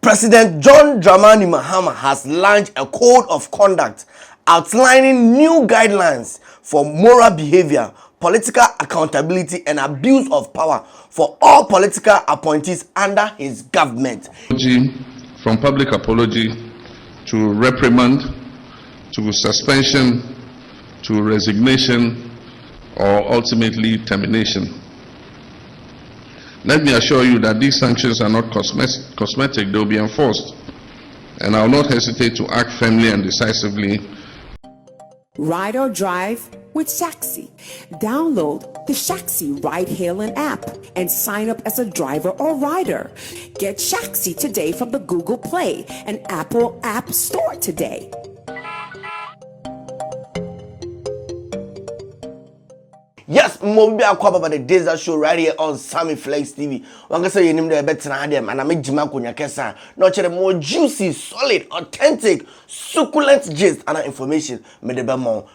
President John Dramani Mahama has launched a code of conduct outlining new guidelines for moral behavior, political accountability, and abuse of power for all political appointees under his government. From public apology to reprimand to suspension to resignation or ultimately termination. Let me assure you that these sanctions are not cosmetic, they will be enforced, and I will not hesitate to act firmly and decisively. Ride or drive with Shaxi. Download the Shaxi ride-hailing app and sign up as a driver or rider. Get Shaxi today from the Google Play and Apple App Store today. Yes, Mobi Akwaba the Desert Show right here on Sammy Flex TV. One can say you name the better them and I make Jima Kunya Kesa. Not the more juicy, solid, authentic, succulent gist and information. Me the more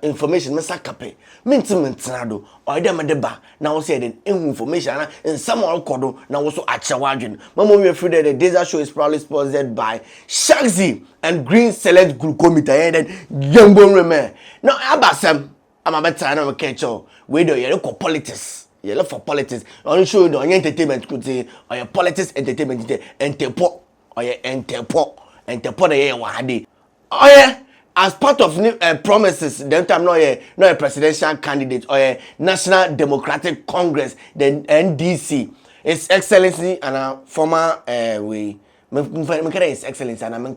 information, Mesa Cape. Mintimentanado, or them at the bar. Now say the information and someone kodo now also at Chawajin. Mama, we are free that the Desert Show is proudly sponsored by Shaxi and Green Select Glucomita and Young Bone Reme. Now, Abasam. I'm a better and I'm a catcher. We do you look politics. You look for politics. Only show you the entertainment could say or your politics entertainment and tepo or your enterpo the year wahadi. Oh yeah, as part of new promises, then time not a presidential candidate or a National Democratic Congress, the NDC. His Excellency and a former way. His Excellency and I'm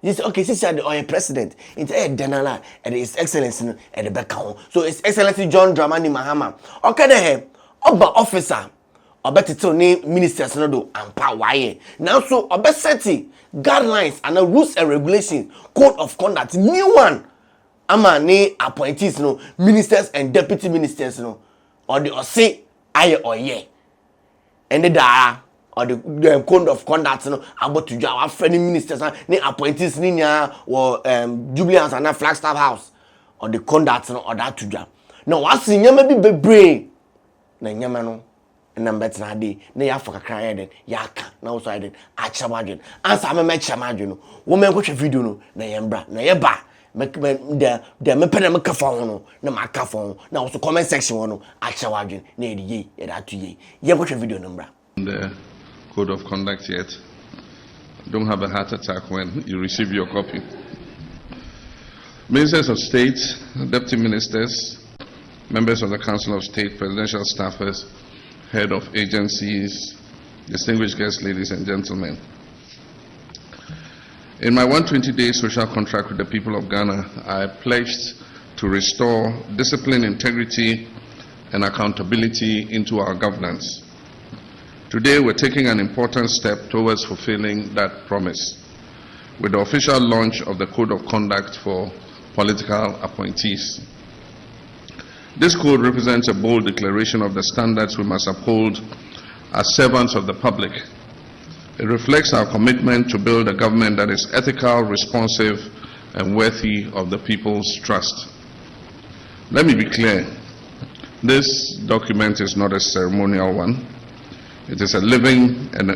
this okay, since you are president, it's a denala and His Excellency at the back. So His Excellency John Dramani Mahama. Okay, there, Oba officer, Oba to name ministers no do and power. Now so Oba setting guidelines and rules and regulations, code of conduct, new one. Ama ne appointees no ministers and deputy ministers no or the or say aye or ye. And the or the code of conduct no about to our friendly ministers ni appointees ni nya or jubilees and Flagstaff House or the conduct no or that to jam. Now what's nyama bi bebre na nyama no na better dey na ya for kakra den ya ka na also den a chamadwen answer me chamadwen no wo men ko hwe video no na yembra na ye ba me me pena me ka fa ho no na ma ka fa ho na also comment section ho no a chamadwen na ye ye that to ye ye ko hwe video no mbra. The code of conduct yet. Don't have a heart attack when you receive your copy. Ministers of State, Deputy Ministers, members of the Council of State, presidential staffers, head of agencies, distinguished guests, ladies and gentlemen. In my 120-day social contract with the people of Ghana, I pledged to restore discipline, integrity, and accountability into our governance. Today, we're taking an important step towards fulfilling that promise with the official launch of the Code of Conduct for Political Appointees. This code represents a bold declaration of the standards we must uphold as servants of the public. It reflects our commitment to build a government that is ethical, responsive, and worthy of the people's trust. Let me be clear. This document is not a ceremonial one. It is a living and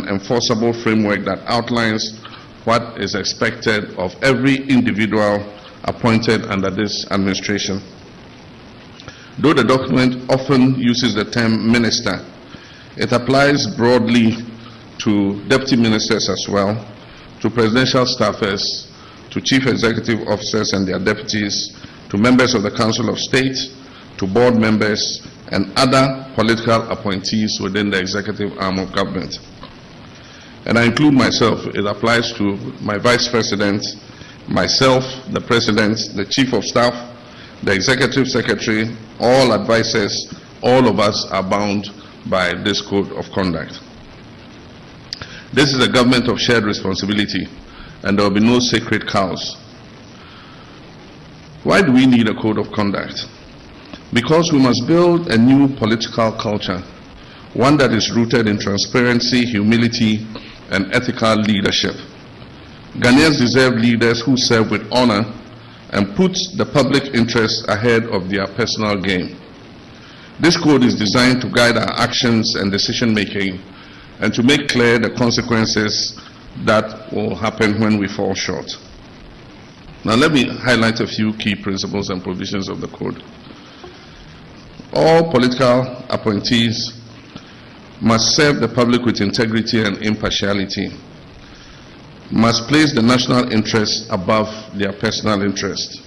enforceable framework that outlines what is expected of every individual appointed under this administration. Though the document often uses the term minister, it applies broadly to deputy ministers as well, to presidential staffers, to chief executive officers and their deputies, to members of the Council of State, to board members, and other political appointees within the executive arm of government. And I include myself. It applies to my vice president, myself, the president, the chief of staff, the executive secretary, all advisors. All of us are bound by this code of conduct. This is a government of shared responsibility, and there will be no sacred cows. Why do we need a code of conduct? Because we must build a new political culture, one that is rooted in transparency, humility, and ethical leadership. Ghanaians deserve leaders who serve with honor and put the public interest ahead of their personal gain. This code is designed to guide our actions and decision-making and to make clear the consequences that will happen when we fall short. Now let me highlight a few key principles and provisions of the code. All political appointees must serve the public with integrity and impartiality, must place the national interest above their personal interest,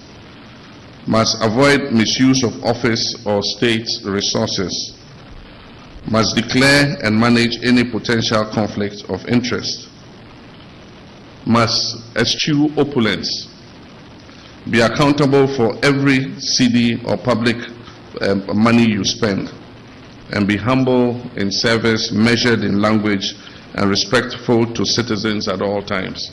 must avoid misuse of office or state resources, must declare and manage any potential conflict of interest, must eschew opulence, be accountable for every cedi or public money you spend, and be humble in service, measured in language, and respectful to citizens at all times.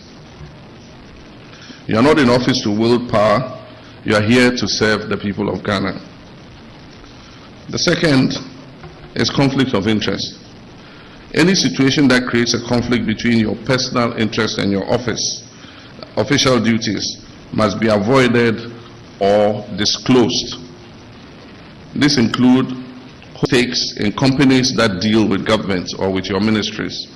You are not in office to wield power, you are here to serve the people of Ghana. The second is conflict of interest. Any situation that creates a conflict between your personal interest and your official duties must be avoided or disclosed. This includes stakes in companies that deal with government or with your ministries,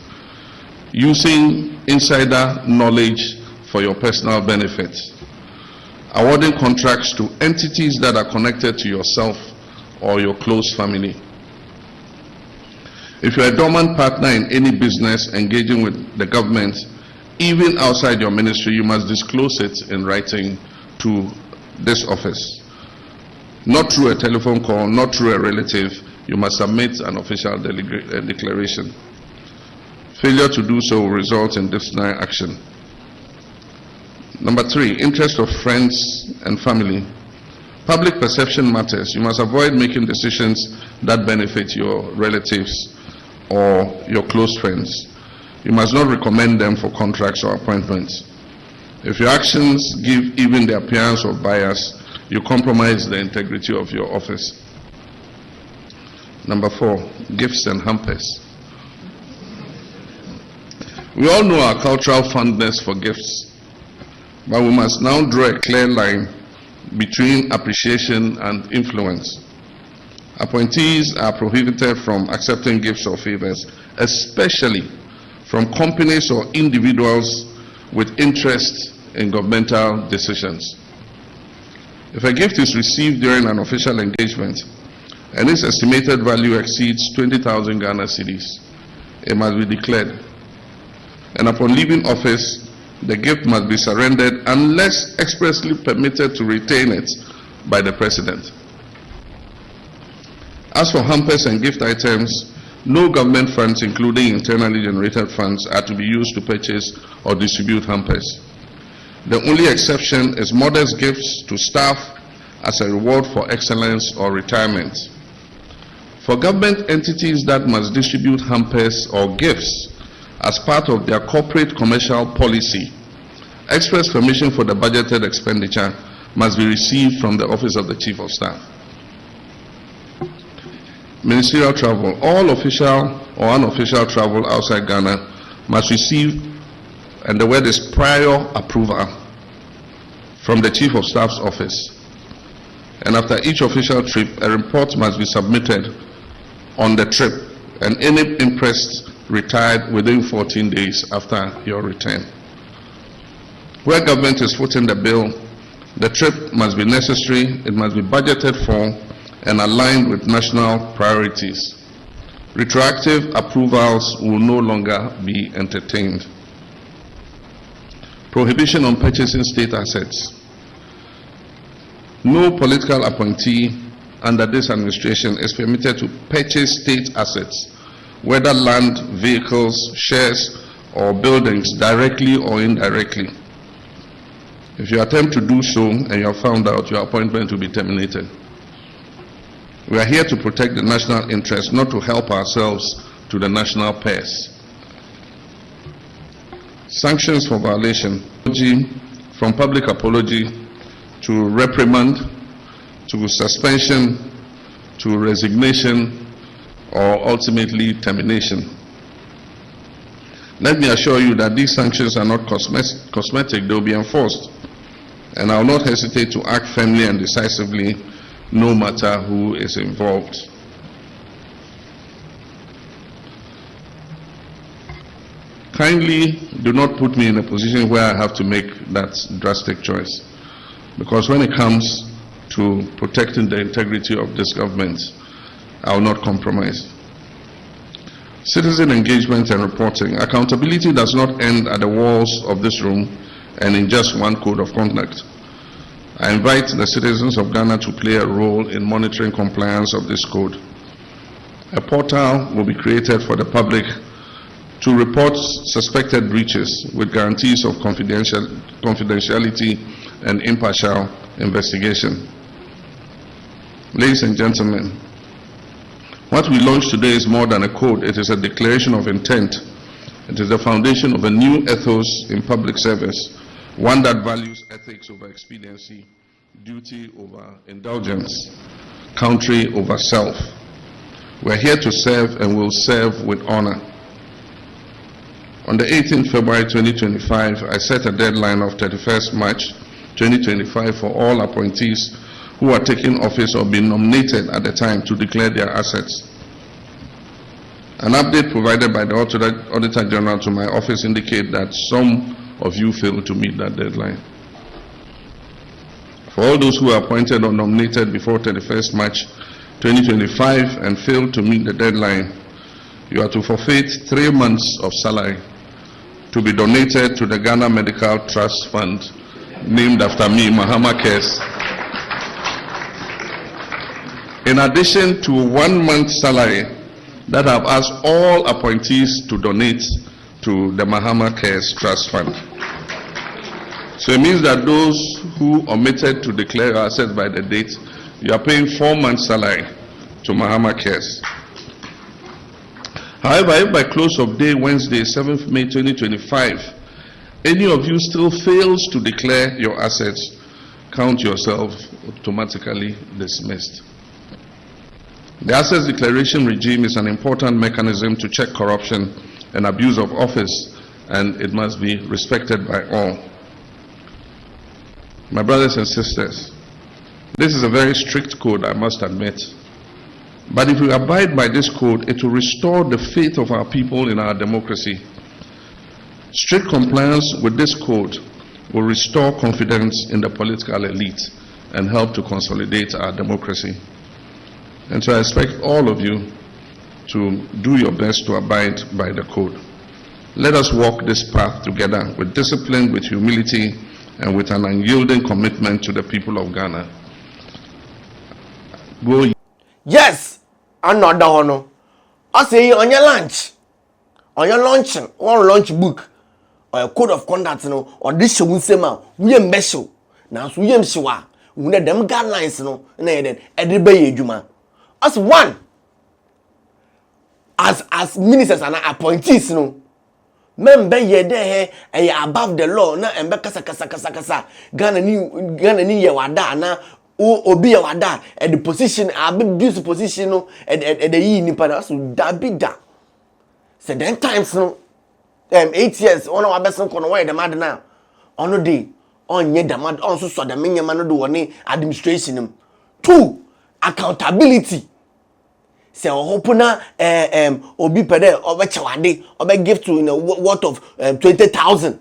using insider knowledge for your personal benefit, awarding contracts to entities that are connected to yourself or your close family. If you're a dormant partner in any business engaging with the government, even outside your ministry, you must disclose it in writing to this office. Not through a telephone call, not through a relative. You must submit an official declaration. Failure to do so will result in disciplinary action. Number 3, interest of friends and family. Public perception matters. You must avoid making decisions that benefit your relatives or your close friends. You must not recommend them for contracts or appointments. If your actions give even the appearance of bias, you compromise the integrity of your office. Number 4, gifts and hampers. We all know our cultural fondness for gifts, but we must now draw a clear line between appreciation and influence. Appointees are prohibited from accepting gifts or favors, especially from companies or individuals with interest in governmental decisions. If a gift is received during an official engagement and its estimated value exceeds 20,000 Ghana cedis, it must be declared. And upon leaving office, the gift must be surrendered unless expressly permitted to retain it by the President. As for hampers and gift items, no government funds, including internally generated funds, are to be used to purchase or distribute hampers. The only exception is modest gifts to staff as a reward for excellence or retirement. For government entities that must distribute hampers or gifts as part of their corporate commercial policy, express permission for the budgeted expenditure must be received from the Office of the Chief of Staff. Ministerial travel. All official or unofficial travel outside Ghana must receive, and the word is prior approval, from the Chief of Staff's office. And after each official trip, a report must be submitted on the trip, and any impressed retired within 14 days after your return. Where government is footing the bill, the trip must be necessary, it must be budgeted for, and aligned with national priorities. Retroactive approvals will no longer be entertained. Prohibition on purchasing state assets. No political appointee under this administration is permitted to purchase state assets, whether land, vehicles, shares, or buildings, directly or indirectly. If you attempt to do so and you are found out, your appointment will be terminated. We are here to protect the national interest, not to help ourselves to the national purse. Sanctions for violation, from public apology to reprimand, to suspension, to resignation, or ultimately termination. Let me assure you that these sanctions are not cosmetic, they will be enforced. And I will not hesitate to act firmly and decisively, no matter who is involved. Kindly do not put me in a position where I have to make that drastic choice. Because when it comes to protecting the integrity of this government, I will not compromise. Citizen engagement and reporting. Accountability does not end at the walls of this room and in just one code of conduct. I invite the citizens of Ghana to play a role in monitoring compliance of this code. A portal will be created for the public to report suspected breaches with guarantees of confidentiality and impartial investigation. Ladies and gentlemen, what we launched today is more than a code. It is a declaration of intent. It is the foundation of a new ethos in public service, one that values ethics over expediency, duty over indulgence, country over self. We're here to serve and will serve with honor. On the 18th February 2025, I set a deadline of 31st March 2025 for all appointees who are taking office or being nominated at the time to declare their assets. An update provided by the Auditor General to my office indicates that some of you failed to meet that deadline. For all those who are appointed or nominated before 31st March 2025 and failed to meet the deadline, you are to forfeit 3 months of salary to be donated to the Ghana Medical Trust Fund, named after me, Mahama Cares. In addition to 1 month's salary that I've asked all appointees to donate to the Mahama Cares Trust Fund. So it means that those who omitted to declare assets by the date, you are paying 4 months' salary to Mahama Cares. However, if by close of day Wednesday, 7th May 2025, any of you still fails to declare your assets, count yourself automatically dismissed. The assets declaration regime is an important mechanism to check corruption and abuse of office, and it must be respected by all. My brothers and sisters, this is a very strict code, I must admit. But if we abide by this code, it will restore the faith of our people in our democracy. Strict compliance with this code will restore confidence in the political elite and help to consolidate our democracy. And so I expect all of you to do your best to abide by the code. Let us walk this path together with discipline, with humility, and with an unyielding commitment to the people of Ghana. Go. Yes, another honor. I say on your lunch, on your luncheon, or lunch book, or a code of conduct, or this show sema, we am special. Now, so we am sure, we need them guidelines, every bay juma. As one, as ministers and appointees, men be ye there, above the law, na and kasa. Ghana ni ye wada na obi ye wada at the position, abuse position at the ye ni pada so da be da. So then times 8 years on our best kono why the mad now. On day on ye the mad on so the menya man do one administration. 2, accountability. Se hopuna obi pede obe chawade obe give to worth of 20,000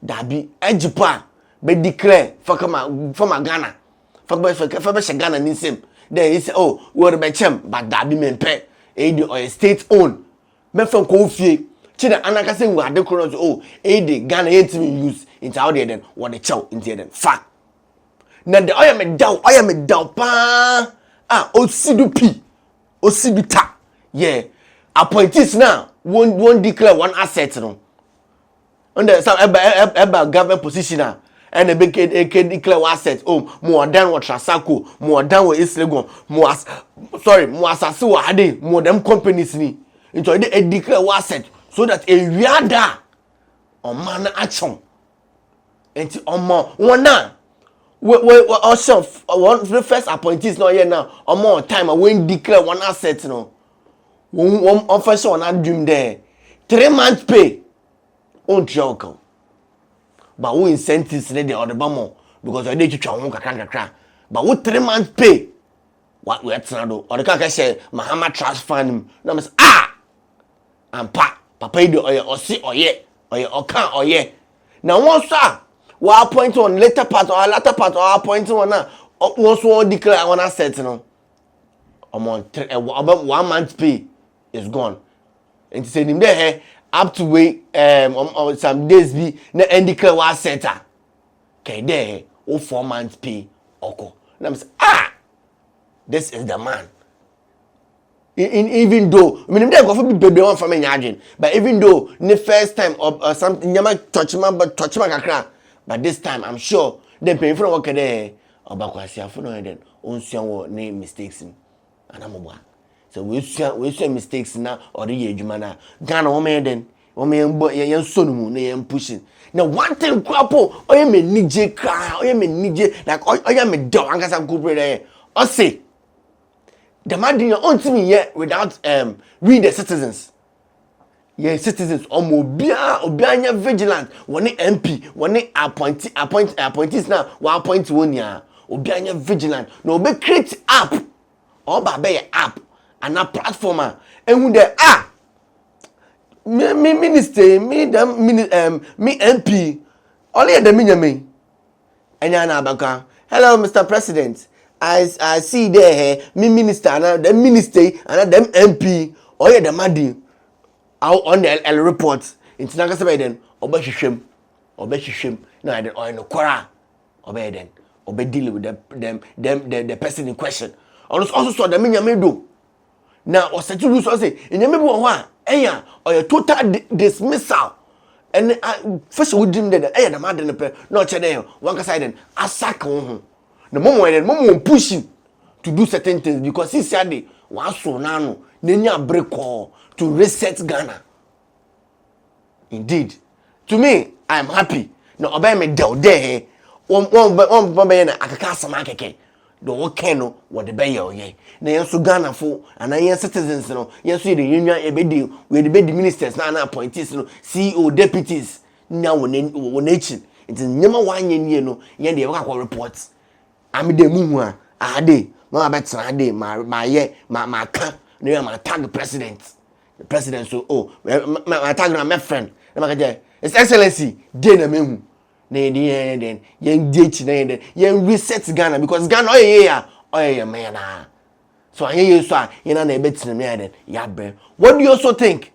dabi ejipa be declare for Ghana for Ghana nisem then he say oh we be chem but dabi mempe e or state own me fam ko fie chi da anaka say we ade kro so oh e dey Ghana yet use into how dey then what the chow into then fa na the oya me down pa osidu p Osibita, yeah. Appointees now won't declare one asset, no. Under some about government position now, and they can declare one asset. Oh, more than what Trasako, more than what Islegon, more Asasu Ade, more than companies ni. Into a declare one asset so that a riada on man action. And on more one now. We also one the first appointees not here now or more time when declare one asset no one officer on that dream there 3 months pay on joke but we incentives the other bamo because I need to try one kakra but what 3 months pay what we at now or the kaka say Mahama Trust Fund no I'm pa papa yi de oye osi oye oka oye na won so a we appoint on later part or appoint one na won so declare one asset no amount 1 month pay is gone. And say nim there up to wait some days be na declare one asset okay there 4 months pay oko. And I'm say this is the man. Even though I mean them go for be baby one for me nyadwen, but even though the first time or something nyama touch ma kakra, but this time I'm sure them pay for work there obakwasi afo no den onsuan wo ne mistakes and amobwa. So we see mistakes na or the adwuma na Ghana wo me den wo me yen so no mu na yen pushing. Now one thing kwapo oye me nije kra oye me nije like oye me do ankasa corporate there o say the man didn't want me yet without we the citizens. Yeah, citizens obia vigilant. One MP, one appointees now. One appoint one ya. Obia vigilant. No be create app. Or be app and a platformer. And when they me minister, me MP. Only the me. And yana baka. Hello, Mr. President. I see there me minister and the minister and them MP or the madi out on the L report into Nagasabay then obeshim no then or no quara obey then obey deal with the person in question. Also saw the minya do now or set to lose or say in your maybe one or your total dismissal and first we didn't the man no channel one side then a sack the moment pushing to do certain things because he said they was so nano nenya break to reset Ghana. Indeed, to me, I am happy. No, obey me down there. One na akakasa makeke. The workeno what the bayo ye. Na yensu Ghana for and I yen citizens no. Yensu the union ebedi we the ministers na appointees no CEO deputies now won nation. It is nyama wan ye no yen the work reports. I'm the mumu ade ma betra ade ma ka no ma tag the president so my tag my friend na ka his excellency dey na mehu na then yen date na yen reset Ghana because Ghana oye man na so anye so yen na betra me then ya bre. What do you also think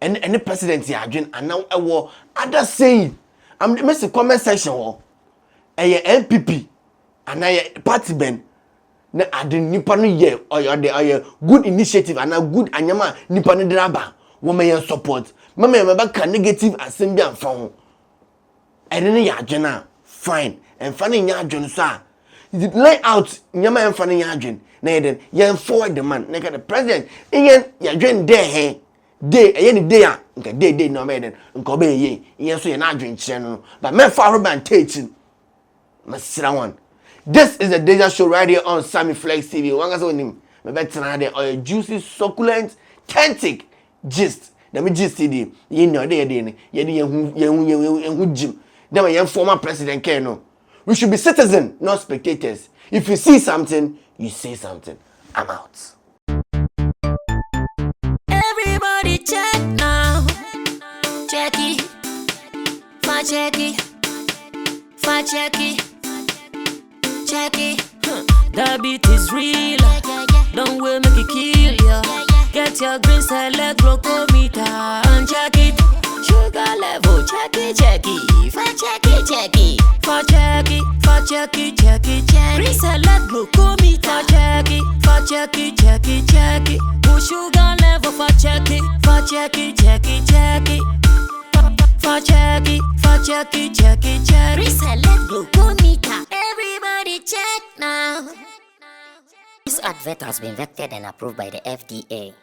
and the president ya adwen and now e other saying I'm the message comment section NPP and I party ben na ade nipa no ye or good initiative and a good anyama nipa no draba woman support mama me ka negative assembly and fun and then ya adwena fine and funny nya adwen so a lay out nyama en funny nya adwen na then ye forward the man na the president yen ya adwen there day any day a nka day no me then nka obe ye yen so ye na adwen kire no but me fa roban teaching masira one. This is the Deja Show right here on Sammy Flex TV. One guy name, my better there or juicy, succulent, authentic gist. Let me gist today. You know they Jim. Then my former president Keno. We should be citizens, not spectators. If you see something, you say something. I'm out. Everybody check now. Check it. Fact check it. Fact check it. Check it. The beat is real. Don't wait, make it kill ya. Get your green select glucometer and check it. Sugar level, check it. Fact check it. Fact check it. Green select glucometer. Fact check it. Put sugar level, fact check it. Fact check it. Reselect glucometer. Everybody check now. This advert has been vetted and approved by the FDA.